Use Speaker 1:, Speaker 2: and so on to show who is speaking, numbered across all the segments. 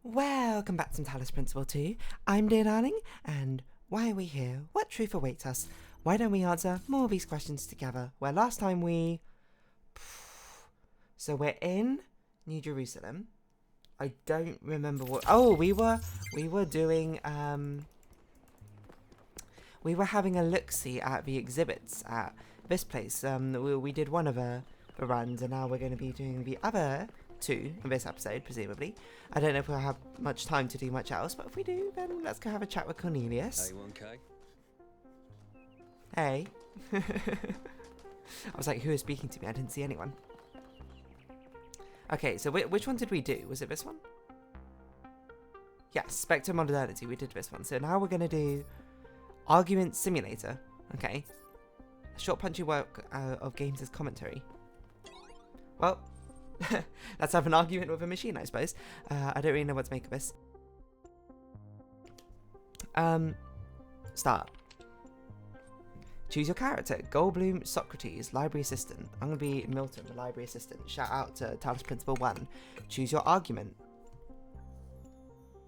Speaker 1: Welcome back to Talos Principle 2. I'm dear darling, and why are we here? What truth awaits us? Why don't we answer more of these questions together? Where last time we... So we're in New Jerusalem. I don't remember what... Oh, we were doing... We were having a look-see at the exhibits at this place. We did one of the runs, and now we're going to be doing the other two in this episode, presumably. I don't know if we'll have much time to do much else, but if we do, then let's go have a chat with Cornelius.
Speaker 2: A1K.
Speaker 1: Hey. I was like, who is speaking to me? I didn't see anyone. Okay, so which one did we do? Was it this one? Yes, Spectrum Modernity. We did this one. So now we're going to do Argument Simulator. Okay. A short punchy work of games as commentary. Well, let's have an argument with a machine, I suppose. I don't really know what to make of this. Start. Choose your character. Goldblum, Socrates, Library Assistant. I'm going to be Milton, the Library Assistant. Shout out to Talos Principle 1. Choose your argument.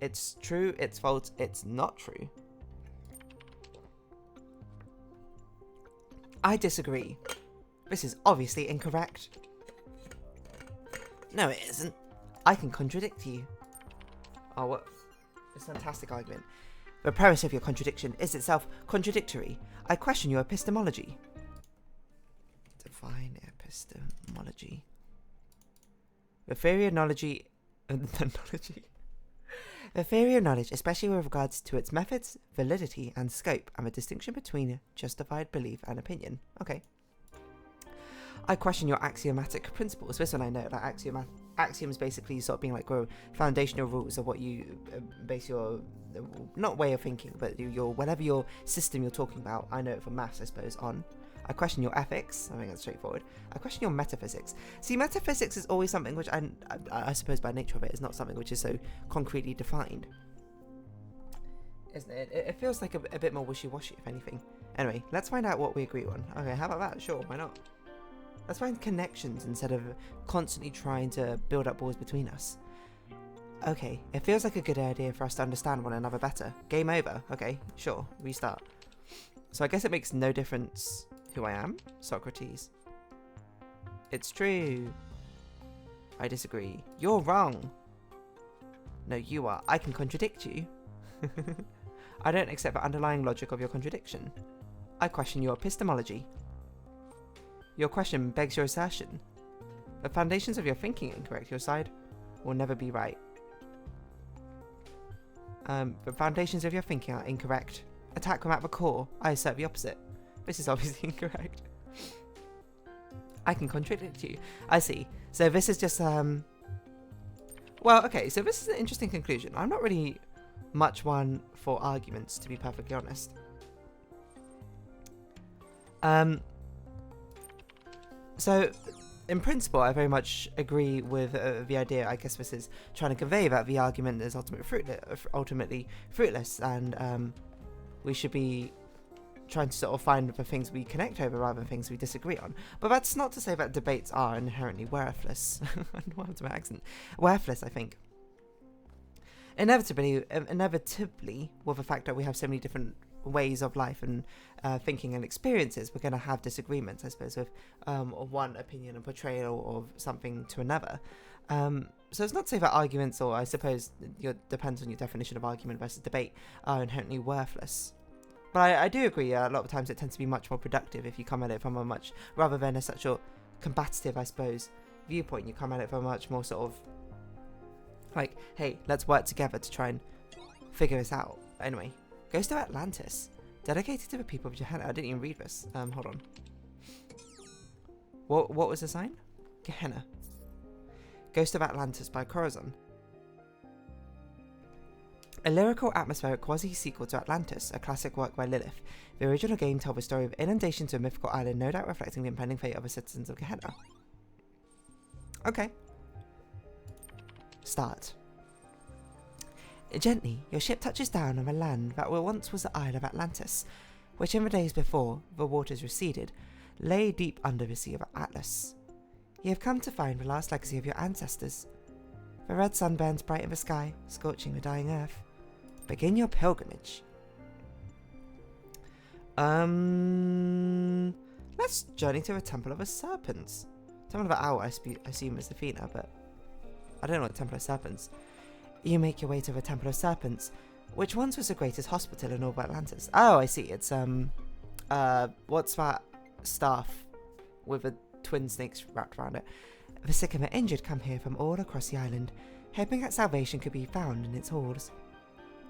Speaker 1: It's true, it's false, it's not true. I disagree. This is obviously incorrect. No, it isn't. I can contradict you. Oh, what? It's a fantastic argument. The premise of your contradiction is itself contradictory. I question your epistemology. Define epistemology. The theory of knowledge... The theory of knowledge, especially with regards to its methods, validity, and scope, and the distinction between justified belief and opinion. Okay. I question your axiomatic principles. This one I know, like axioms basically sort of being like foundational rules of what you base your, not way of thinking, but your whatever your system you're talking about. I know it from maths, I suppose, on. I question your ethics. I think that's straightforward. I question your metaphysics. See, metaphysics is always something which I suppose by nature of it is not something which is so concretely defined. Isn't it? It feels like a bit more wishy-washy, if anything. Anyway, let's find out what we agree on. Okay, how about that? Sure, why not? Let's find connections instead of constantly trying to build up walls between us. Okay, it feels like a good idea for us to understand one another better. Game over. Okay, sure, restart. So I guess it makes no difference who I am. Socrates. It's true. I disagree. You're wrong. No, you are. I can contradict you. I don't accept the underlying logic of your contradiction. I question your epistemology. Your question begs your assertion. The foundations of your thinking are incorrect. Your side will never be right. The foundations of your thinking are incorrect. Attack from at the core. I assert the opposite. This is obviously incorrect. I can contradict you. I see. So this is just, well, okay, so this is an interesting conclusion. I'm not really much one for arguments, to be perfectly honest. So, in principle, I very much agree with the idea. I guess this is trying to convey that the argument is ultimately fruitless, and we should be trying to sort of find the things we connect over rather than things we disagree on. But that's not to say that debates are inherently worthless. Worthless, I think. Inevitably, with the fact that we have so many different ways of life and thinking and experiences, we're going to have disagreements, I suppose, with one opinion and portrayal of something to another. So it's not to say that arguments, or I suppose it depends on your definition of argument versus debate, are inherently worthless. But I do agree, a lot of times it tends to be much more productive if you come at it from a much, rather than a such a combative, I suppose, viewpoint. You come at it from a much more sort of like, hey, let's work together to try and figure this out. Anyway, Ghost of Atlantis, dedicated to the people of Gehenna. I didn't even read this. Hold on. What was the sign? Gehenna. Ghost of Atlantis by Corazon. A lyrical atmospheric quasi-sequel to Atlantis, a classic work by Lilith. The original game told the story of inundation to a mythical island, no doubt reflecting the impending fate of the citizens of Gehenna. Okay. Start. Gently, your ship touches down on the land that once was the Isle of Atlantis, which in the days before the waters receded, lay deep under the Sea of Atlas. You have come to find the last legacy of your ancestors. The red sun burns bright in the sky, scorching the dying earth. Begin your pilgrimage. Let's journey to the Temple of the Serpents. Temple of the Owl, I assume is Athena, but I don't know what Temple of Serpents. You make your way to the Temple of Serpents, which once was the greatest hospital in all of Atlantis. Oh, I see. It's what's that staff with the twin snakes wrapped around it? The sick and the injured come here from all across the island, hoping that salvation could be found in its halls.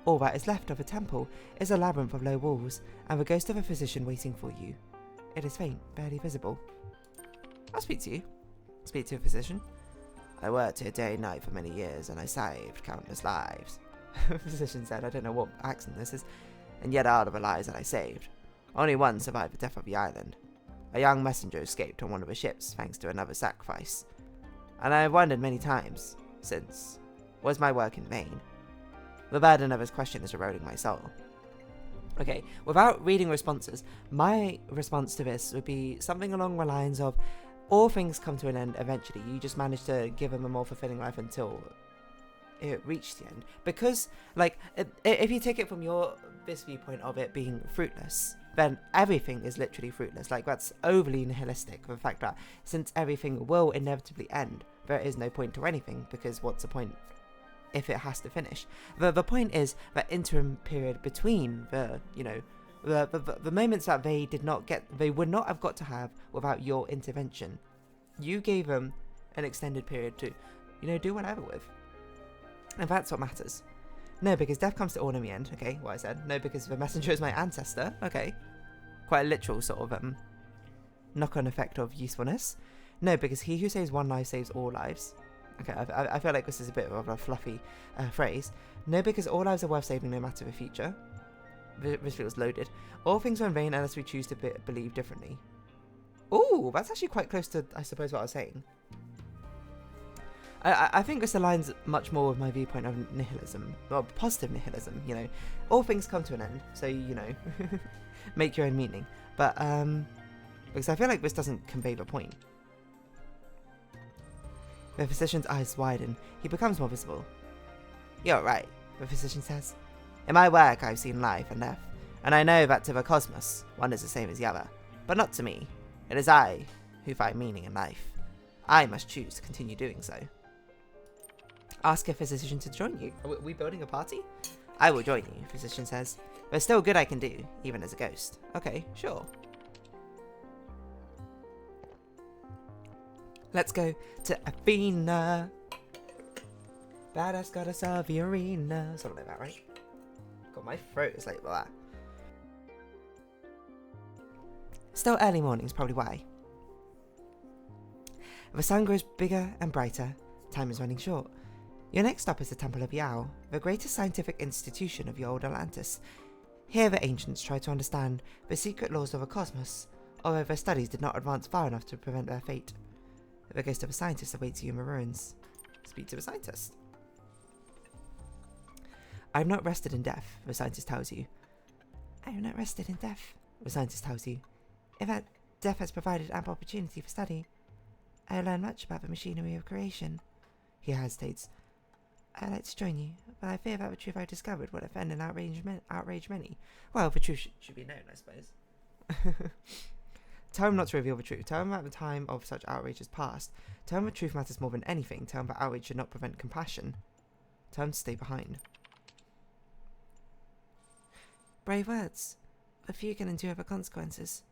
Speaker 1: All that is left of the temple is a labyrinth of low walls, and the ghost of a physician waiting for you. It is faint, barely visible. I'll speak to you. Speak to a physician. I worked here day and night for many years, and I saved countless lives. The physician said, I don't know what accent this is, and yet out of the lives that I saved, only one survived the death of the island. A young messenger escaped on one of the ships thanks to another sacrifice. And I have wondered many times since, was my work in vain? The burden of his question is eroding my soul. Okay, without reading responses, my response to this would be something along the lines of, all things come to an end eventually. You just manage to give them a more fulfilling life until it reached the end. Because, like, if you take it from this viewpoint of it being fruitless, then everything is literally fruitless. Like, that's overly nihilistic. The fact that since everything will inevitably end, there is no point to anything, because what's the point if it has to finish? The point is that interim period between the moments that they would not have got to have without your intervention. You gave them an extended period to, do whatever with. And that's what matters. No, because death comes to all in the end. Okay, what I said. No, because the messenger is my ancestor. Okay. Quite a literal sort of knock-on effect of usefulness. No, because he who saves one life saves all lives. Okay, I feel like this is a bit of a fluffy phrase. No, because all lives are worth saving no matter the future. This feels loaded. All things are in vain unless we choose to believe differently. Ooh, that's actually quite close to, I suppose, what I was saying. I think this aligns much more with my viewpoint of nihilism, or positive nihilism, All things come to an end, so, make your own meaning. But, because I feel like this doesn't convey the point. The physician's eyes widen. He becomes more visible. You're right, the physician says. In my work, I've seen life and death, and I know that to the cosmos, one is the same as the other. But not to me. It is I who find meaning in life. I must choose to continue doing so. Ask a physician to join you. Are we building a party? I will join you, physician says. There's still good I can do, even as a ghost. Okay, sure. Let's go to Athena. Badass goddess of the arena. Something like that, right? God, my throat is like that. Still early mornings, probably why. The sun grows bigger and brighter. Time is running short. Your next stop is the Temple of the Owl, the greatest scientific institution of the old Atlantis. Here the ancients tried to understand the secret laws of the cosmos, although their studies did not advance far enough to prevent their fate. The ghost of a scientist awaits you in the ruins. Speak to the scientist. I have not rested in death, the scientist tells you. I have not rested in death, the scientist tells you. In fact, death has provided ample opportunity for study. I have learned much about the machinery of creation. He hesitates. I'd like to join you, but I fear that the truth I've discovered would offend and outrage many. Well, the truth should be known, I suppose. Tell him not to reveal the truth. Tell him that the time of such outrage is past. Tell him the truth matters more than anything. Tell him that outrage should not prevent compassion. Tell him to stay behind. Brave words. A few can endure the consequences.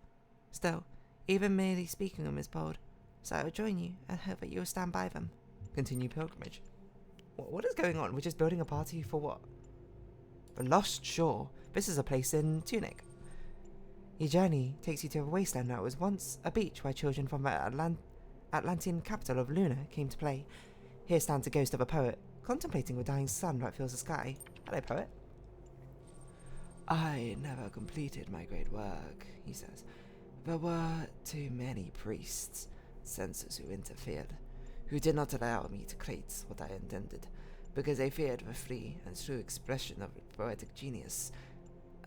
Speaker 1: Still, even merely speaking them is bold. So I will join you and hope that you will stand by them. Continue pilgrimage. What is going on? We're just building a party for what? The Lost Shore. This is a place in Tunic. Your journey takes you to a wasteland that was once a beach where children from the Atlantean capital of Luna came to play. Here stands a ghost of a poet, contemplating the dying sun that fills the sky. Hello, poet. I never completed my great work, he says. There were too many priests, censors who interfered, who did not allow me to create what I intended, because they feared the free and true expression of poetic genius.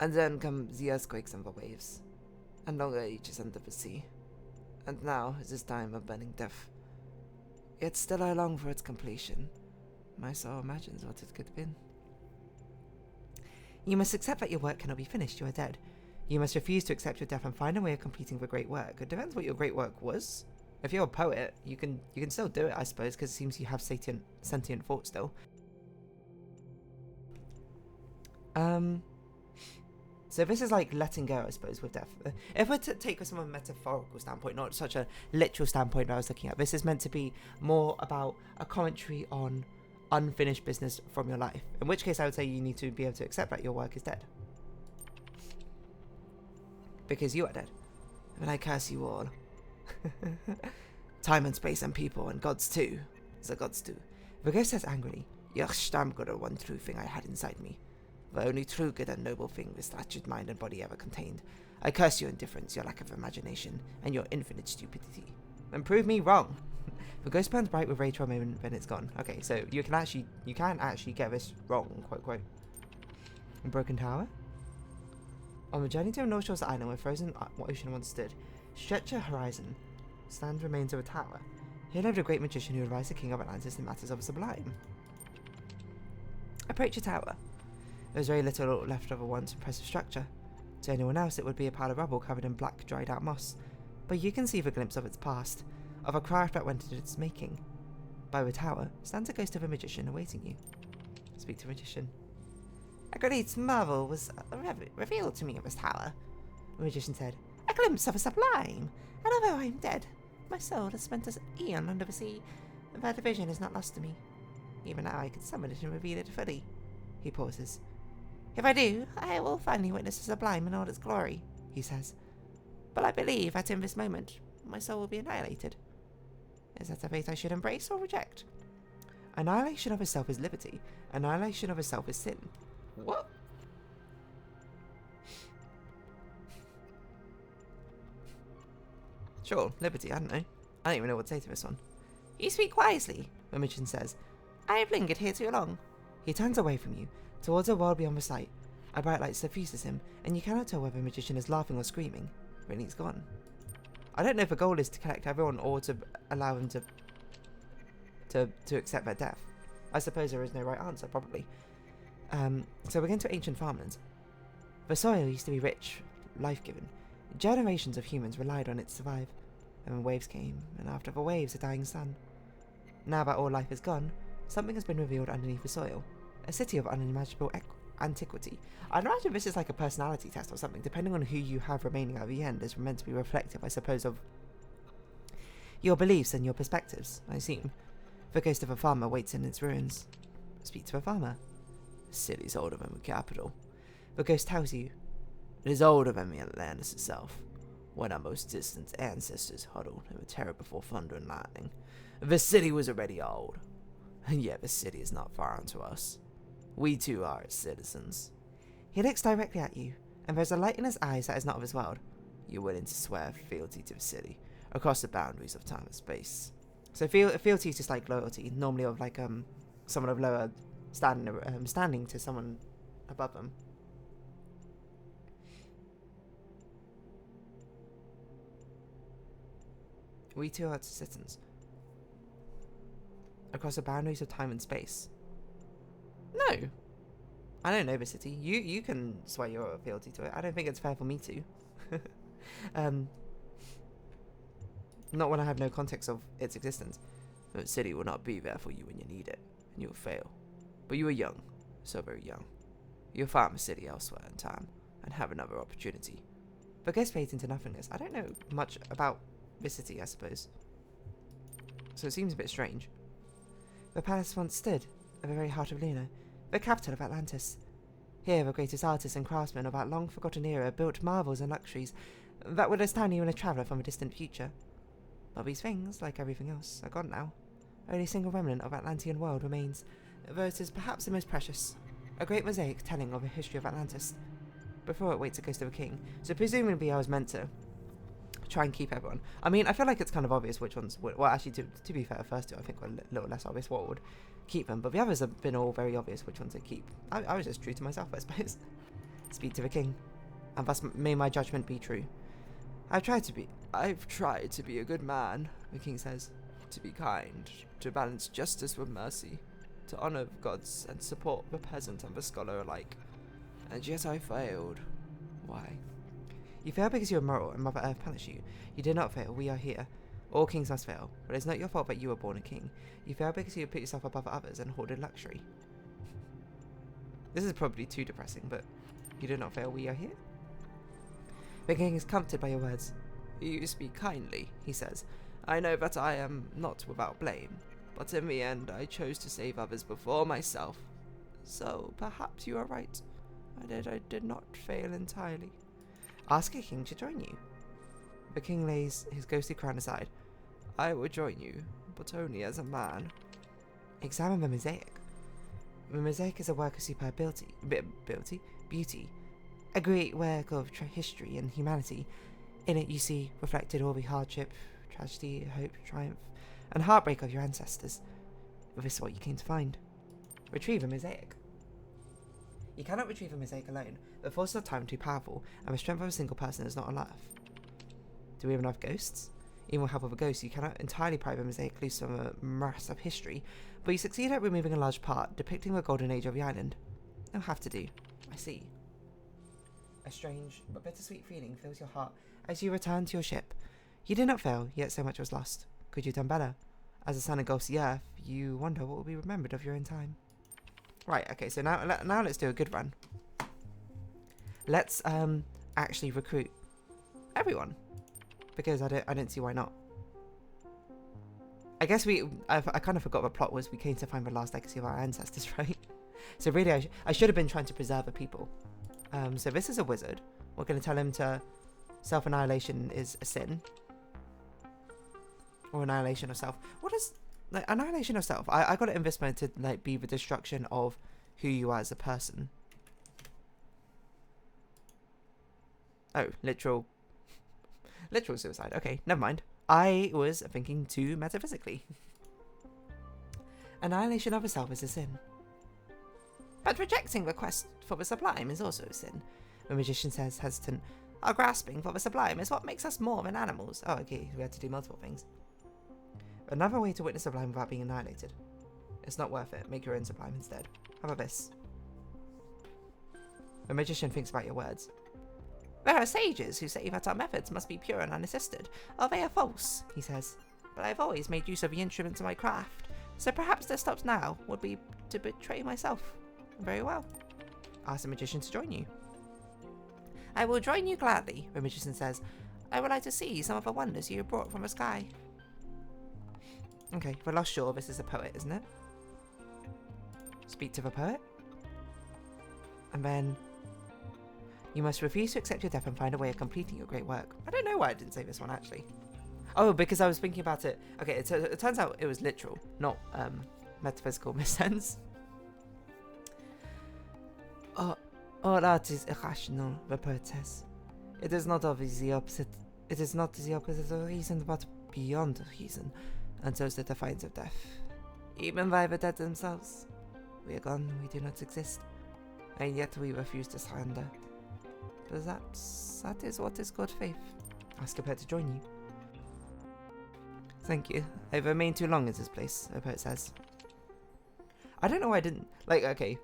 Speaker 1: And then come the earthquakes and the waves, and longer ages under the sea. And now is this time of burning death. Yet still I long for its completion. My soul imagines what it could have been. You must accept that your work cannot be finished. You are dead. You must refuse to accept your death and find a way of completing the great work. It depends what your great work was. If you're a poet, you can still do it, I suppose, because it seems you have sentient thought still. So this is like letting go, I suppose, with death. If we're to take this from a metaphorical standpoint, not such a literal standpoint that I was looking at, this is meant to be more about a commentary on unfinished business from your life. In which case, I would say you need to be able to accept that your work is dead. Because you are dead. And I curse you all. Time and space and people and gods too. The gods too. The ghost says angrily, Yachstamgura, one true thing I had inside me. The only true good and noble thing this wretched mind and body ever contained. I curse your indifference, your lack of imagination, and your infinite stupidity. And prove me wrong. The ghost burns bright with rage for a moment, then it's gone. Okay, so you can actually get this wrong, quote quote. A broken tower? On the journey to the north shores of the island where frozen ocean once stood, stretch a horizon, stand remains of a tower. Here lived a great magician who advised the king of Atlantis in matters of the sublime. Approach a tower. There was very little left of a once impressive structure. To anyone else it would be a pile of rubble covered in black, dried out moss. But you can see the glimpse of its past, of a craft that went into its making. By the tower stands a ghost of a magician awaiting you. Speak to magician. A great marvel was revealed to me in this tower, the magician said. A glimpse of a sublime, and although I am dead, my soul has spent an eon under the sea, and that vision is not lost to me. Even now I can summon it and reveal it fully. He pauses. If I do, I will finally witness the sublime in all its glory, he says. But I believe that in this moment, my soul will be annihilated. Is that a fate I should embrace or reject? Annihilation of a self is liberty. Annihilation of a self is sin. What? Sure, liberty, I don't know. I don't even know what to say to this one. You speak wisely, the magician says. I have lingered here too long. He turns away from you, towards a world beyond the sight. A bright light suffuses him, and you cannot tell whether the magician is laughing or screaming. Then he's gone. I don't know if the goal is to collect everyone or to allow them to accept their death. I suppose there is no right answer, probably. So we're going to ancient farmlands. The soil used to be rich, life-giving. Generations of humans relied on it to survive. And when waves came, and after the waves, a dying sun. Now that all life is gone, something has been revealed underneath the soil. A city of unimaginable antiquity. I'd imagine this is like a personality test or something, depending on who you have remaining at the end is meant to be reflective, I suppose, of your beliefs and your perspectives, I assume. The ghost of a farmer waits in its ruins. Speak to a farmer. The city's older than the capital. The ghost tells you. It is older than the Atlantis itself. When our most distant ancestors huddled in the terror before thunder and lightning, the city was already old. And yet the city is not far unto us. We too are its citizens. He looks directly at you, and there's a light in his eyes that is not of his world. You're willing to swear fealty to the city, across the boundaries of time and space. So fealty is just like loyalty, normally of like someone of lower standing to someone above them. We too are its citizens, across the boundaries of time and space. No. I don't know the city. You can swear your fealty to it. I don't think it's fair for me to. Not when I have no context of its existence. The city will not be there for you when you need it, and you will fail. But you are young, so very young. You'll find the city elsewhere in time, and have another opportunity. But ghost fades into nothingness. I don't know much about this city, I suppose. So it seems a bit strange. The palace once stood at the very heart of Luna, the capital of Atlantis. Here the greatest artists and craftsmen of that long-forgotten era built marvels and luxuries that would astound even a traveller from a distant future. But these things, like everything else, are gone now. Only a single remnant of Atlantean world remains, though it is perhaps the most precious. A great mosaic telling of the history of Atlantis. Before it waits a ghost of a king, so presumably I was meant to try and keep everyone. I mean, I feel like it's kind of obvious which ones would, well, actually, to be fair, the first two I think were a little less obvious what would keep them, but the others have been all very obvious which ones they keep. I was just true to myself, I suppose. Speak to the king, and thus may my judgment be true. I've tried to be a good man, the king says, to be kind, to balance justice with mercy, to honor the gods and support the peasant and the scholar alike. And yet I failed. Why? You failed because you are moral and Mother Earth punished you. You did not fail, we are here. All kings must fail, but it's not your fault that you were born a king. You failed because you put yourself above others and hoarded luxury. This is probably too depressing, but you did not fail, we are here. The king is comforted by your words. You speak kindly, he says. I know that I am not without blame, but in the end I chose to save others before myself. So perhaps you are right. I did not fail entirely. Ask a king to join you. The king lays his ghostly crown aside. I will join you, but only as a man. Examine the mosaic. The mosaic is a work of superb beauty, a great work of history and humanity. In it you see reflected all the hardship, tragedy, hope, triumph, and heartbreak of your ancestors. This is what you came to find. Retrieve a mosaic. You cannot retrieve a mosaic alone. The force of time too powerful, and the strength of a single person is not enough. Do we have enough ghosts? Even with help of a ghost, you cannot entirely pry the mosaic loose from a morass of history, but you succeed at removing a large part, depicting the golden age of the island. It'll have to do. I see. A strange but bittersweet feeling fills your heart as you return to your ship. You did not fail, yet so much was lost. Could you have done better? As the sun engulfs the earth, you wonder what will be remembered of your own time. Right, okay, so now let's do a good run. Let's actually recruit everyone, because I don't see why not. I guess I kind of forgot the plot was we came to find the last legacy of our ancestors, right? So really I should have been trying to preserve the people. So this is a wizard. We're going to tell him to self-annihilation is a sin. Or annihilation of self. What is like annihilation of self? I got it in this mode to like be the destruction of who you are as a person. Oh, literal suicide. Okay, never mind. I was thinking too metaphysically. Annihilation of a self is a sin. But rejecting the quest for the sublime is also a sin, the magician says, hesitant. Our grasping for the sublime is what makes us more than animals. Oh, okay, we had to do multiple things. Another way to witness sublime without being annihilated. It's not worth it. Make your own sublime instead. How about this? The magician thinks about your words. There are sages who say that our methods must be pure and unassisted, or they are false, he says. But I've always made use of the instruments of my craft, so perhaps to stop now would be to betray myself. Very well. Ask the magician to join you. I will join you gladly, the magician says. I would like to see some of the wonders you have brought from the sky. Okay, the Lost Shore, this is a poet, isn't it? Speak to the poet. And then you must refuse to accept your death and find a way of completing your great work. I don't know why I didn't say this one, actually. Oh, because I was thinking about it. Okay, it turns out it was literal, not metaphysical in a sense. All art is irrational, the poet says. It is not always the opposite. It is not the opposite of reason, but beyond reason, and so is the defiance of death. Even by the dead themselves. We are gone, we do not exist, and yet we refuse to surrender. Perhaps that is what is good faith. Ask a poet to join you. Thank you. I've remained too long in this place, the poet says. I don't know why I didn't. Like, okay.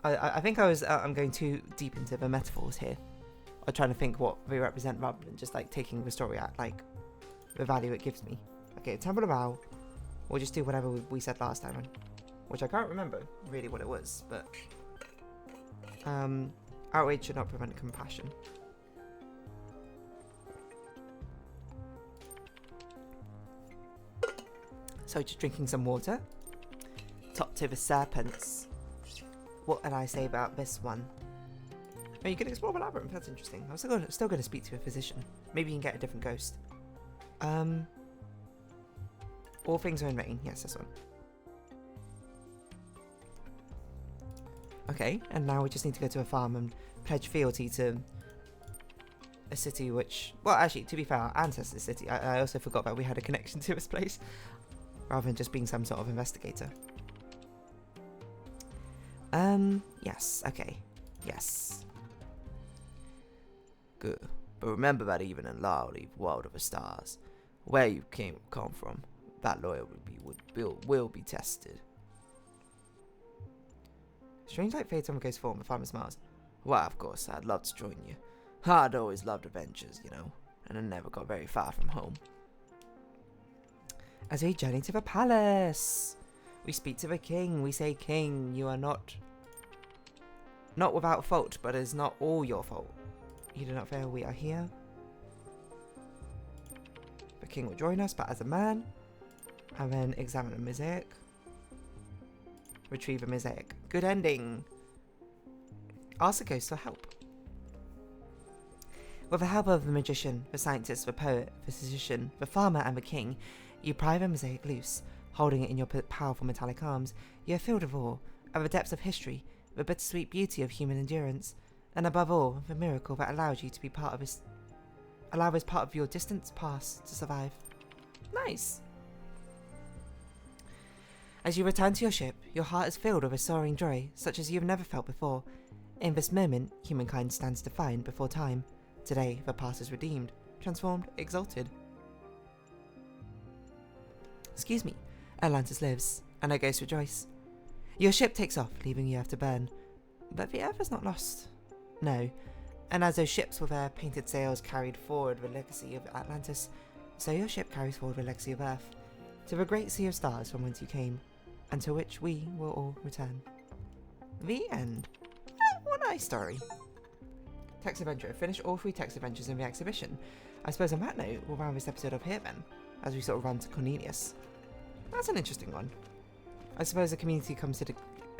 Speaker 1: I think I'm going too deep into the metaphors here. I'm trying to think what they represent rather than just like taking the story at like the value it gives me. Okay, Temple of Owl. We'll just do whatever we said last time, which I can't remember really what it was, but outrage should not prevent compassion. So just drinking some water. Talk to the serpents. What did I say about this one? Oh, you can explore the labyrinth. That's interesting. I'm still going to speak to a physician. Maybe you can get a different ghost. All things are in vain. Yes, this one. Okay, and now we just need to go to a farm and pledge fealty to a city which... Well, actually, to be fair, our ancestor's city. I also forgot that we had a connection to this place. Rather than just being some sort of investigator. Yes, okay. Yes. Good. But remember that even in lovely world of the stars, where you come from, that loyalty will be tested. Strange light fades on Ghost form. The farmer smiles. Well, of course, I'd love to join you. I'd always loved adventures, you know, and I never got very far from home. As we journey to the palace, we speak to the king. We say, King, you are not without fault, but it is not all your fault. You do not fail. We are here. The king will join us, but as a man, and then examine a mosaic. Retrieve a mosaic. Good ending. Ask the ghost for help. With the help of the magician, the scientist, the poet, the physician, the farmer, and the king, you pry the mosaic loose. Holding it in your powerful metallic arms, you are filled with awe of the depths of history, the bittersweet beauty of human endurance, and above all, the miracle that allows you to be part of your distant past to survive. Nice. As you return to your ship, your heart is filled with a soaring joy, such as you have never felt before. In this moment, humankind stands defiant before time. Today, the past is redeemed, transformed, exalted. Excuse me, Atlantis lives, and our ghosts rejoice. Your ship takes off, leaving you to burn. But the Earth is not lost. No, and as those ships with their painted sails carried forward the legacy of Atlantis, so your ship carries forward the legacy of Earth, to the great sea of stars from whence you came, and to which we will all return. The end. What a nice story. Text adventure. Finish all 3 text adventures in the exhibition. I suppose on that note, we'll round this episode up here then, as we sort of run to Cornelius. That's an interesting one. I suppose the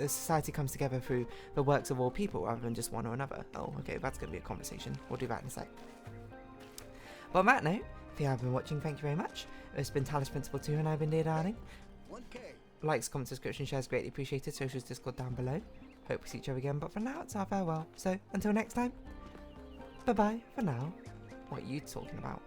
Speaker 1: society comes together through the works of all people rather than just one or another. Oh, okay, that's going to be a conversation. We'll do that in a sec. But on that note, if you have been watching, thank you very much. It's been Talos Principal 2 and I've been Dear Darling. 1K. Likes, comments, subscription, shares greatly appreciated. Socials, Discord down below. Hope we see each other again, but for now it's our farewell. So, until next time, bye-bye for now. What are you talking about?